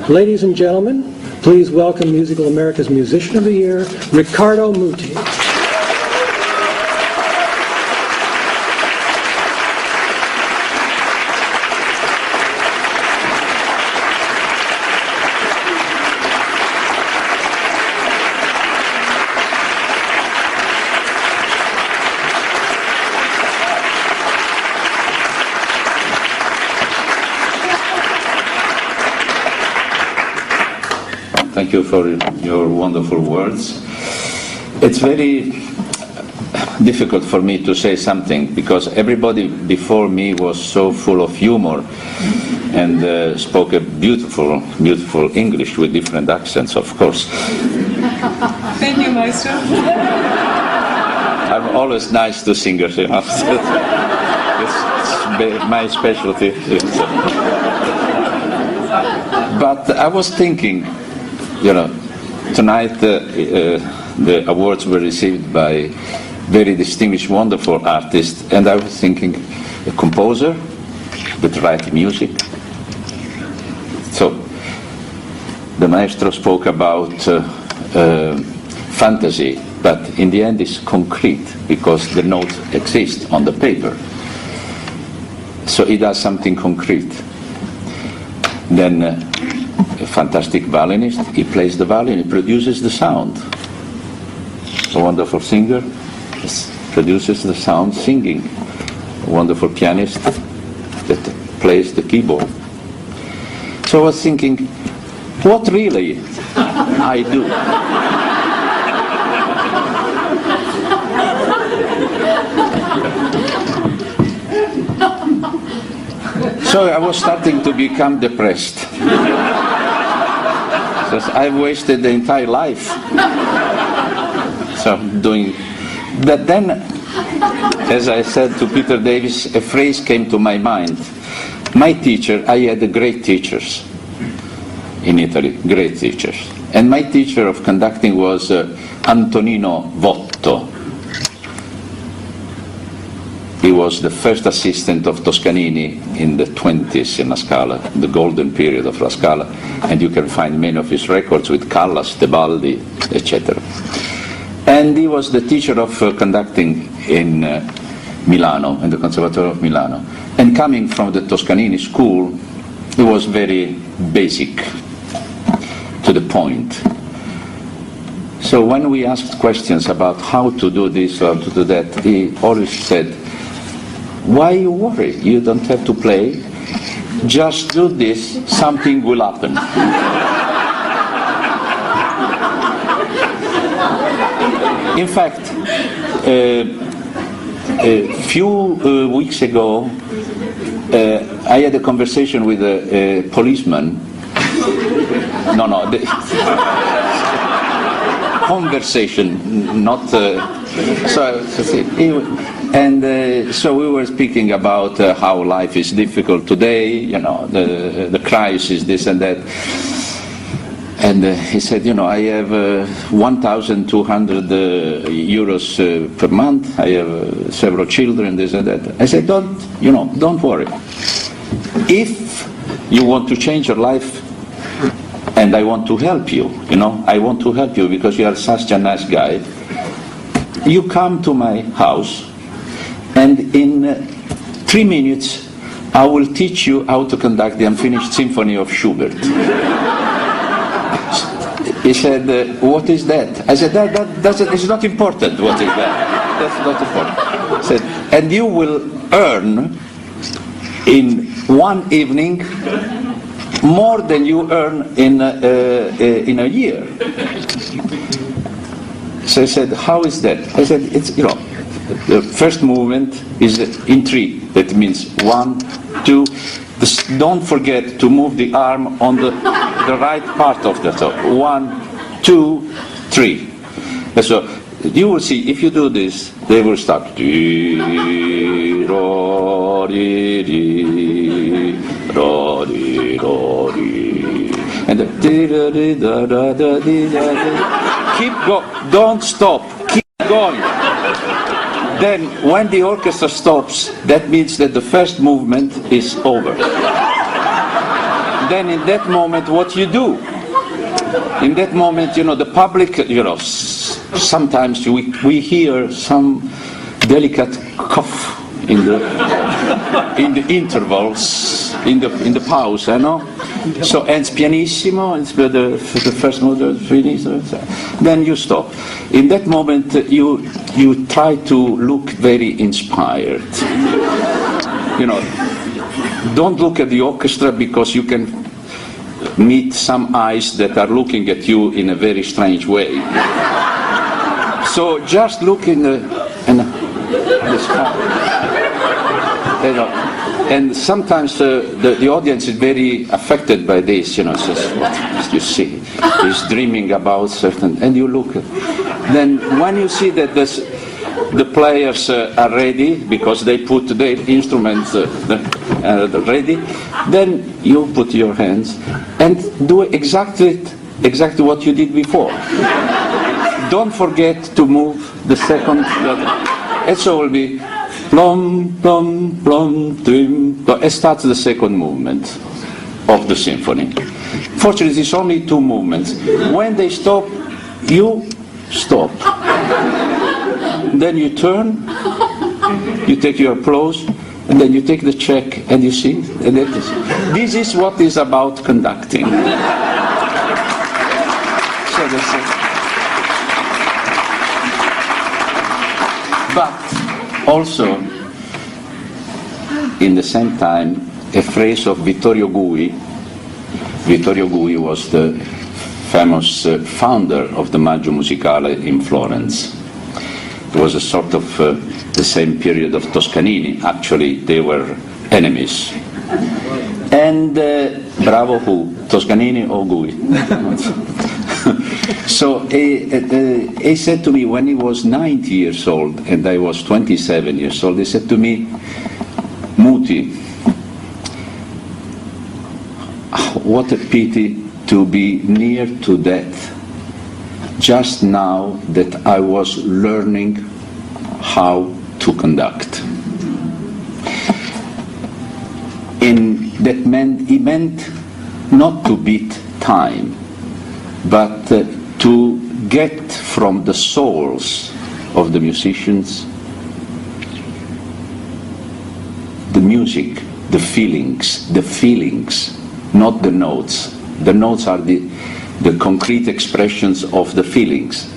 Ladies and gentlemen, please welcome Musical America's Musician of the Year, Riccardo Muti. Thank you for your wonderful words. It's very difficult for me to say something because everybody before me was so full of humor and spoke a beautiful, beautiful English with different accents, of course. Thank you, Maestro. I'm always nice to singers, you know. It's my specialty. But I was thinking, you know, tonight the awards were received by very distinguished, wonderful artists, and I was thinking, a composer that writes music. So, the maestro spoke about fantasy, but in the end it's concrete, because the notes exist on the paper. So he does something concrete. Then a fantastic violinist, he plays the violin, he produces the sound. A wonderful singer produces the sound singing. A wonderful pianist that plays the keyboard. So I was thinking, what really I do? So I was starting to become depressed. Because I've wasted the entire life. So doing. But then, as I said to Peter Davis, a phrase came to my mind. My teacher, I had great teachers in Italy, great teachers. And my teacher of conducting was Antonino Votto. He was the first assistant of Toscanini in the 20s in La Scala, the golden period of La Scala, and you can find many of his records with Callas, Tebaldi, etc. And he was the teacher of conducting in Milano, in the Conservatorio of Milano. And coming from the Toscanini school, he was very basic, to the point. So when we asked questions about how to do this or how to do that, he always said, why you worry? You don't have to play. Just do this, something will happen. In fact, a few weeks ago, I had a conversation with a policeman. Conversation, not... So we were speaking about how life is difficult today, you know, the crisis, this and that. And he said, you know, I have 1,200 euros per month. I have several children, this and that. I said, don't worry. If you want to change your life, and I want to help you, you know, I want to help you because you are such a nice guy. You come to my house, and in 3 minutes, I will teach you how to conduct the Unfinished Symphony of Schubert. He said, what is that? I said, it's not important, what is that? That's not important. He said, and you will earn in one evening more than you earn in a year. So I said, how is that? I said, it's, you know, the first movement is in 3. That means 1, 2. Don't forget to move the arm on the right part of the toe. 1, 2, 3. And so you will see, if you do this, they will start. And keep going, don't stop, keep going. Then when the orchestra stops, that means that the first movement is over. then in that moment, what you do? In that moment, the public, sometimes we hear some delicate cough in the intervals, in the pause, So ends pianissimo, it's the first movement, finissimo, then you stop. In that moment, you try to look very inspired. Don't look at the orchestra, because you can meet some eyes that are looking at you in a very strange way. So just look in the sky. And sometimes the audience is very affected by this, says, what you see? He's dreaming about certain, and you look. Then when you see that the players are ready, because they put their instruments ready, then you put your hands and do exactly what you did before. Don't forget to move the second. And so will be plum, plum, plum, trim, plum. It starts the second movement of the symphony. Fortunately, it's only two movements. When they stop, you stop. Then you turn, you take your applause, and then you take the check and you sing. And this is what is about conducting. So that's it. But also, in the same time, a phrase of Vittorio Gui. Vittorio Gui was the famous founder of the Maggio Musicale in Florence. It was a sort of the same period of Toscanini. Actually, they were enemies. And bravo who? Toscanini or Gui? So he said to me when he was 90 years old and I was 27 years old, he said to me, Muti, what a pity to be near to death just now that I was learning how to conduct. And that meant, he meant not to beat time, but to get from the souls of the musicians the music, the feelings, not the notes. The notes are the concrete expressions of the feelings.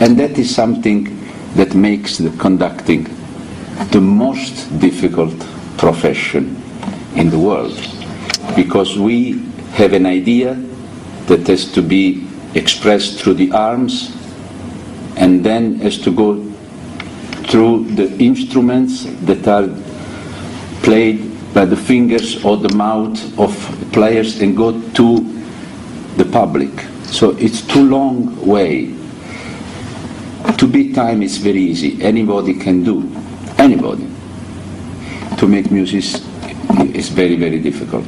And that is something that makes the conducting the most difficult profession in the world. Because we have an idea that has to be expressed through the arms and then has to go through the instruments that are played by the fingers or the mouth of players and go to the public. So it's too long way. To beat time is very easy. Anybody can do. Anybody. To make music is very, very difficult.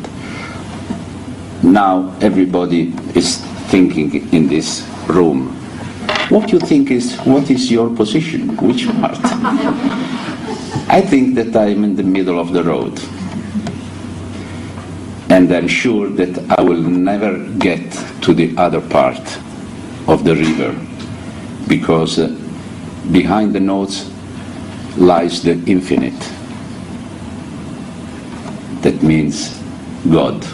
Now everybody is thinking in this room, what you think is, what is your position? Which part? I think that I'm in the middle of the road. And I'm sure that I will never get to the other part of the river, because behind the notes lies the infinite. That means God.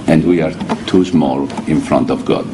And we are too small in front of God.